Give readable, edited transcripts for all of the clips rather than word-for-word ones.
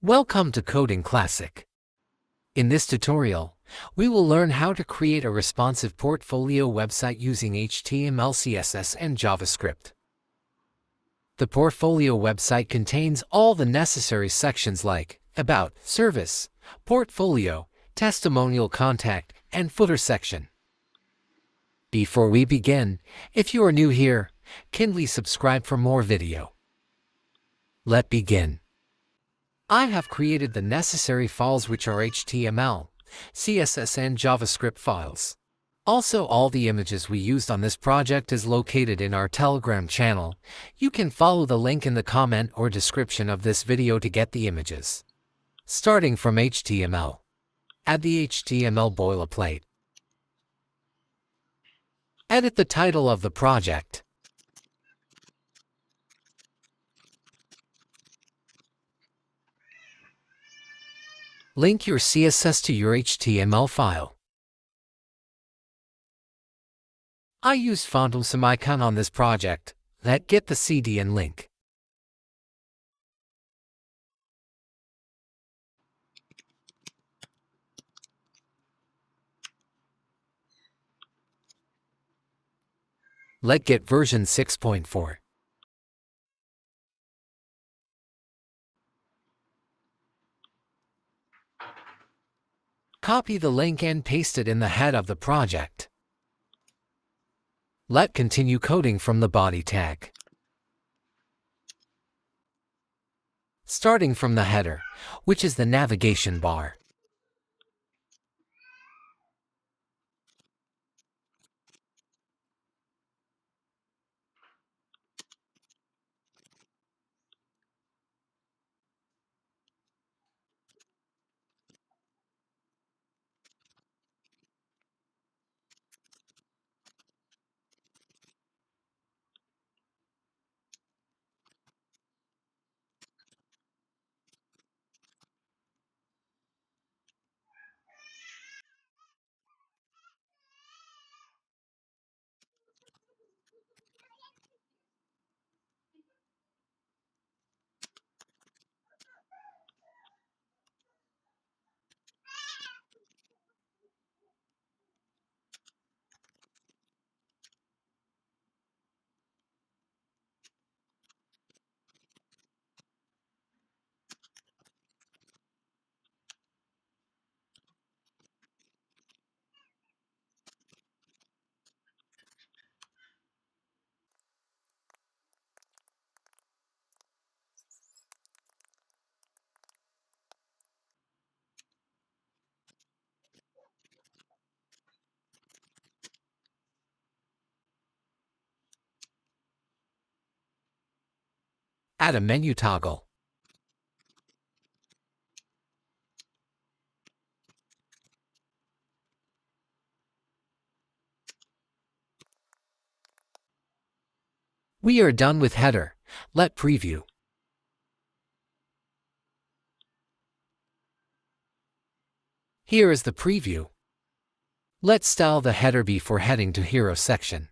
Welcome to Coding Classic. In this tutorial, we will learn how to create a responsive portfolio website using HTML, CSS, and JavaScript. The portfolio website contains all the necessary sections like About, Service, Portfolio, Testimonial, Contact, and Footer section. Before we begin, if you are new here, kindly subscribe for more video. Let's begin. I have created the necessary files, which are HTML, CSS, and JavaScript files. Also, all the images we used on this project is located in our Telegram channel. You can follow the link in the comment or description of this video to get the images. Starting from HTML. Add the HTML boilerplate. Edit the title of the project. Link your CSS to your HTML file. I used Fontum icon on this project. Let's get the CDN link. Let's get version 6.4. Copy the link and paste it in the head of the project. Let's continue coding from the body tag. Starting from the header, which is the navigation bar. Add a menu toggle. We are done with header. Let's preview. Here is the preview. Let's style the header before heading to hero section.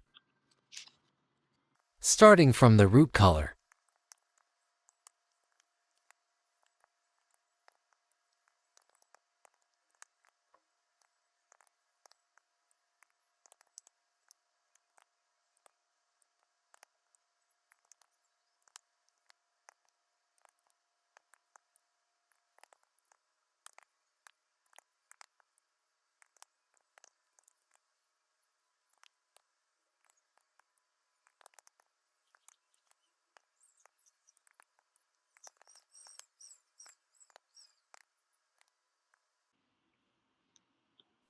Starting from the root color.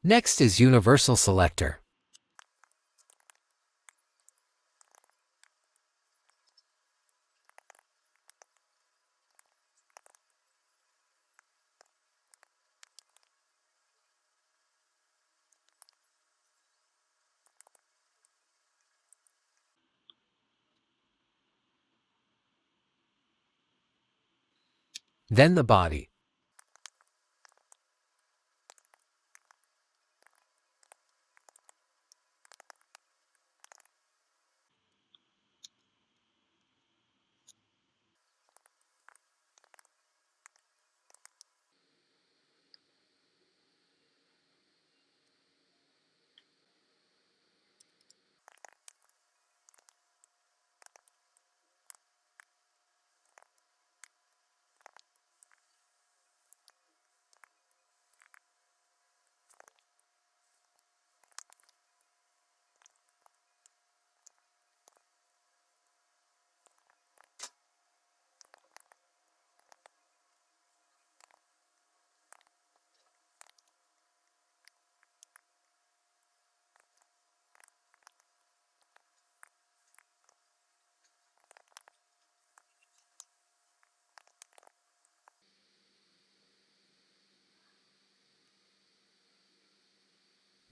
Next is universal selector. Then the body.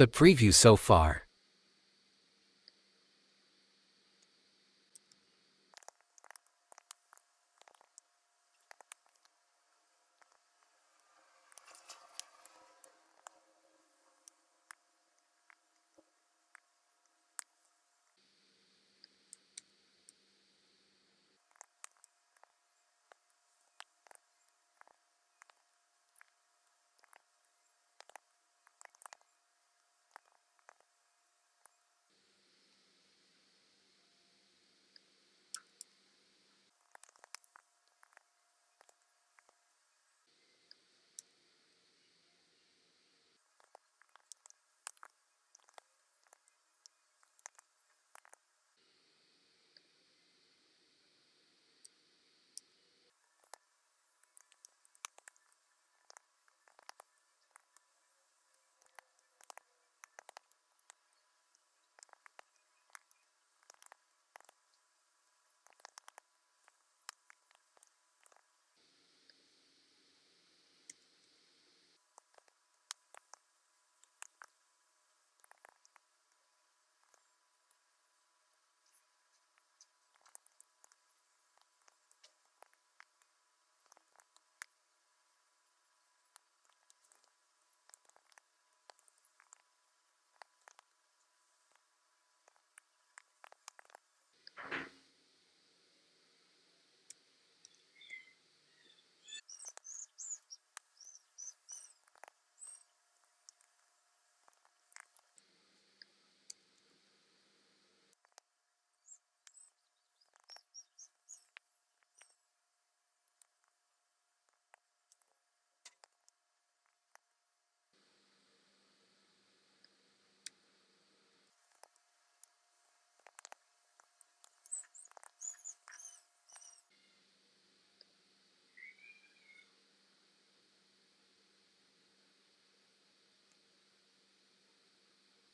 The preview so far.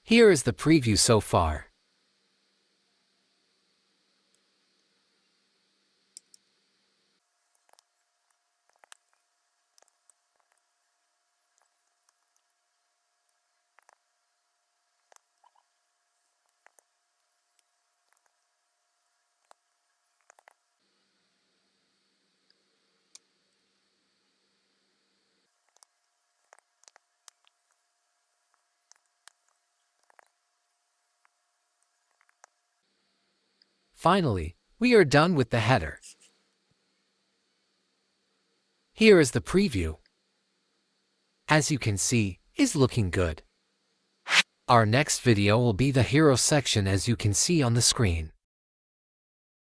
Here is the preview so far. Finally, we are done with the header. Here is the preview. As you can see, is looking good. Our next video will be the hero section, as you can see on the screen.